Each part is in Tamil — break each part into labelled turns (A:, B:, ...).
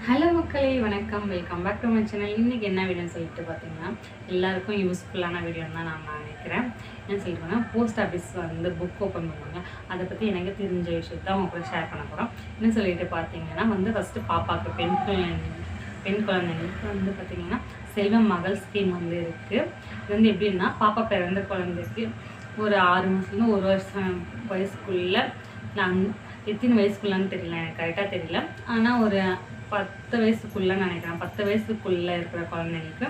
A: ஹலோ மக்களே, வணக்கம். Welcome back to my channel. இன்றைக்கி என்ன வீடியோன்னு சொல்லிட்டு பார்த்தீங்கன்னா, எல்லாருக்கும் யூஸ்ஃபுல்லான வீடியோன்னு தான் நான் நினைக்கிறேன். என்ன சொல்லிட்டு போஸ்ட் ஆஃபீஸ் வந்து புக் ஓப்பன் பண்ணுவாங்க. அதை பற்றி எனக்கு தெரிஞ்ச விஷயத்த அவங்க கூட ஷேர் பண்ண போகிறோம். என்ன சொல்லிட்டு பார்த்தீங்கன்னா ஃபஸ்ட்டு பாப்பாவுக்கு பெண் குழந்தைங்களுக்கு வந்து பார்த்திங்கன்னா செல்வம் மகள் ஸ்கீம் வந்து இருக்குது. இது வந்து எப்படின்னா, பாப்பா பிறந்த குழந்தைக்கு ஒரு 6 மாதத்துலேருந்து 1 வருஷம் வயசுக்குள்ளே, நான் எத்தனை வயசுக்குள்ளான்னு தெரியல, எனக்கு கரெக்டாக தெரியல, ஆனால் ஒரு 10 வயசுக்குள்ளேன்னு நினைக்கிறேன். 10 வயசுக்குள்ளே இருக்கிற குழந்தைங்களுக்கு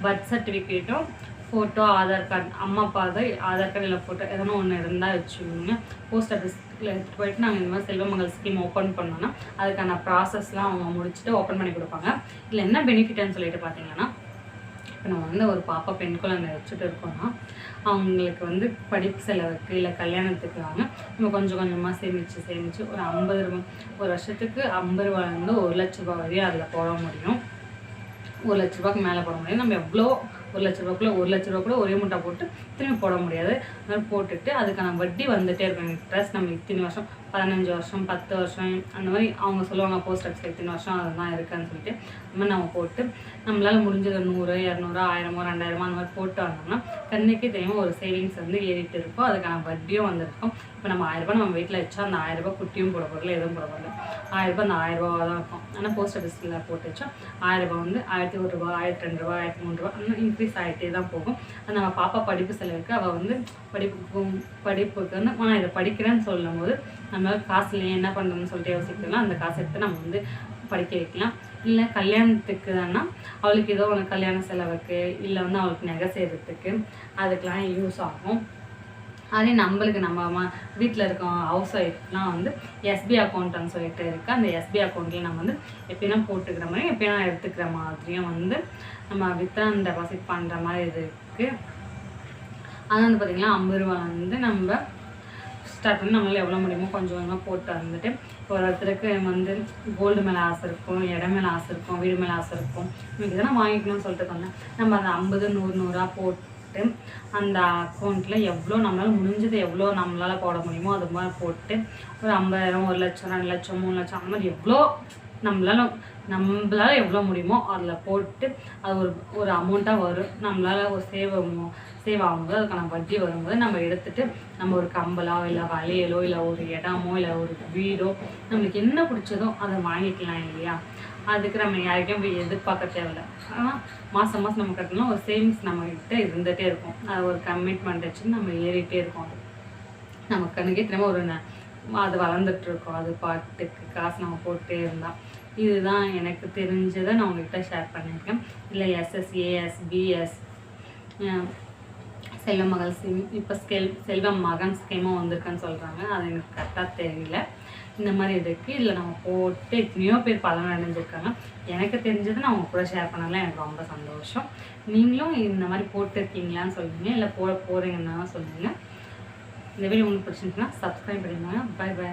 A: பர்த் சர்டிஃபிகேட்டும் ஃபோட்டோ, ஆதார் கார்டு, அம்மா அப்பாவது ஆதார் கார்டு இல்லை ஃபோட்டோ எதனா ஒன்று இருந்தால் வச்சுக்கோங்க. போஸ்ட் ஆஃபீஸில் எடுத்துகிட்டு போயிட்டு நாங்கள் இந்த மாதிரி செல்வமகள் ஸ்கீம் ஓப்பன் பண்ணோன்னா அதுக்கான ப்ராசஸ்லாம் அவங்க முடிச்சுட்டு ஓப்பன் பண்ணி கொடுப்பாங்க. இல்லை என்ன பெனிஃபிட்னு சொல்லிட்டு பார்த்தீங்கன்னா, இப்போ நம்ம வந்து ஒரு பாப்பா பெண் குழந்தை வச்சுட்டு இருக்கோம்னா அவங்களுக்கு வந்து படிப்பு செலவுக்கு இல்லை கல்யாணத்துக்காக நம்ம கொஞ்சம் கொஞ்சமாக சேமித்து ஒரு 50 ரூபா, ஒரு வருஷத்துக்கு 50 ரூபாலேருந்து 1 லட்ச ரூபா வரையும் அதில் போட முடியும். 1 லட்ச ரூபாய்க்கு மேலே போட முடியும். நம்ம எவ்வளோ 1 லட்ச ரூபாய்க்குள்ளே 1 லட்ச ரூபா கூட ஒரே முட்டை போட்டு திரும்பி போட முடியாது. அது மாதிரி போட்டுட்டு அதுக்கான வட்டி வந்துகிட்டே இருக்கும். இன்ட்ரெஸ்ட் நம்ம இத்தனை வருஷம், 15 வருஷம், 10 வருஷம் அந்த மாதிரி அவங்க சொல்லுவாங்க. போஸ்ட் ஆஃபீஸில் இத்தனை வருஷம் அதுதான் இருக்குன்னு சொல்லிட்டு அந்த மாதிரி நம்ம போட்டு நம்மளால் முடிஞ்சது 100, 200, 1000, 2000 அந்த மாதிரி போட்டு வந்தோம்னா கண்ணுக்கே தெரியாமல் ஒரு சேவிங்ஸ் வந்து ஏறிட்டு இருக்கும். அதுக்கான வட்டியும் வந்துருக்கும். இப்போ நம்ம 1000 ரூபாய் நம்ம வீட்டில் வச்சா அந்த 1000 ரூபாய் குட்டியும் போட போடல, எதுவும் போட போடல. 1000 ரூபாய் அந்த 1000 ரூபா தான் இருக்கும். ஆனால் போஸ்ட் ஆஃபீஸில் போட்டு வச்சா 1000 ரூபாய் வந்து 1001 ரூபா, 1002 ரூபா, 1003 ரூபா இன்னும் இன்க்ரீஸ் ஆகிட்டே தான் போகும். அது நம்ம பாப்பா படிப்பு செலவுக்கு அவள் வந்து படிப்புக்கு வந்து நான் இதை படிக்கிறேன்னு சொல்லும் போது நம்மளால காசு இல்லையே என்ன பண்ணுறதுன்னு சொல்லிட்டு யோசிக்கலாம். அந்த காசை எடுத்து நம்ம வந்து படிக்க வைக்கலாம். இல்லை கல்யாணத்துக்கு தானா அவளுக்கு ஏதோ ஒன்று கல்யாண செலவுக்கு இல்லை வந்து அவளுக்கு நகை செய்கிறதுக்கு அதுக்கெலாம் யூஸ் ஆகும். அதே நம்மளுக்கு நம்ம வீட்டில் இருக்கோம் ஹவுஸ் ஒய்ஃப்லாம் வந்து எஸ்பி அக்கௌண்ட்டுன்னு சொல்லிட்டு இருக்குது. அந்த எஸ்பி அக்கௌண்ட்டில் நம்ம வந்து எப்படின்னா போட்டுக்கிற மாதிரி எப்படின்னா எடுத்துக்கிற மாதிரியும் வந்து நம்ம வித்ட்ரா டெபாசிட் பண்ணுற மாதிரி இருக்குது. அது வந்து பார்த்திங்கன்னா 50 ரூபா வந்து நம்ம ஸ்டார்ட் பண்ணி நம்மளால் எவ்வளோ முடியுமோ கொஞ்சம் கொஞ்சமாக போட்டு வந்துட்டு ஒரு ஒருத்தருக்கு வந்து கோல்டு மேலே ஆசை இருக்கும், இடம் மேலே ஆசை இருக்கும், வீடு மேலே ஆசை இருக்கும், இன்னைக்கு இதெல்லாம் வாங்கிக்கணும்னு சொல்லிட்டு வந்தேன். நம்ம அந்த 50, 100, 100 போட்டு அந்த அக்கௌண்ட்டில் எவ்வளோ நம்மளால் முடிஞ்சது எவ்வளோ நம்மளால் போட முடியுமோ அது மாதிரி போட்டு ஒரு 50,000, 1 லட்சம், 2 லட்சம், 3 லட்சம் அந்த மாதிரி எவ்வளோ நம்மளால் எவ்வளோ முடியுமோ அதில் போட்டு அது ஒரு அமௌண்ட்டாக வரும். நம்மளால் ஒரு சேவ் ஆகும்போது அதுக்கான வட்டி வரும்போது நம்ம எடுத்துகிட்டு நம்ம ஒரு கம்பலோ இல்லை வளையலோ இல்லை ஒரு இடமோ இல்லை ஒரு வீடோ நம்மளுக்கு என்ன பிடிச்சதோ அதை வாங்கிக்கலாம் இல்லையா. அதுக்கு நம்ம யாருக்கும் போய் எதிர்பார்க்க தேவையில்லை. ஆனால் மாதம் நம்ம கட்டணும் ஒரு சேவிங்ஸ் நம்மக்கிட்ட இருந்துகிட்டே இருக்கும். அது ஒரு கமிட்மெண்ட் வச்சு நம்ம ஏறிட்டே இருக்கோம். அது நம்ம கண்ணுக்கே திரும்ப அது வளர்ந்துட்டுருக்கோம். அது பாட்டுக்கு காசு நம்ம போட்டே இருந்தால். இதுதான் எனக்கு தெரிஞ்சதை நான் உங்கள்கிட்ட ஷேர் பண்ணியிருக்கேன். இல்லை எஸ்எஸ்ஏஎஸ், பிஎஸ், செல்வ மகள் ஸ்கீம், இப்போ செல்வம் மகன் ஸ்கீமும் வந்திருக்குன்னு சொல்கிறாங்க. அது எனக்கு கரெக்டாக தெரியல. இந்த மாதிரி இருக்குது. இதில் நம்ம போட்டு எத்தனையோ பேர் பலன் அடைஞ்சிருக்காங்க. எனக்கு தெரிஞ்சதை நான் உங்க கூட ஷேர் பண்ணலாம். எனக்கு ரொம்ப சந்தோஷம். நீங்களும் இந்த மாதிரி போட்டுருக்கீங்களான்னு சொல்லுங்கள், இல்லை போகிறீங்கன்னா சொல்லுங்கள். இந்த வீடியோ உங்களுக்கு பிடிச்சிருந்துச்சுன்னா சப்ஸ்கிரைப் பண்ணிடுங்க. பை.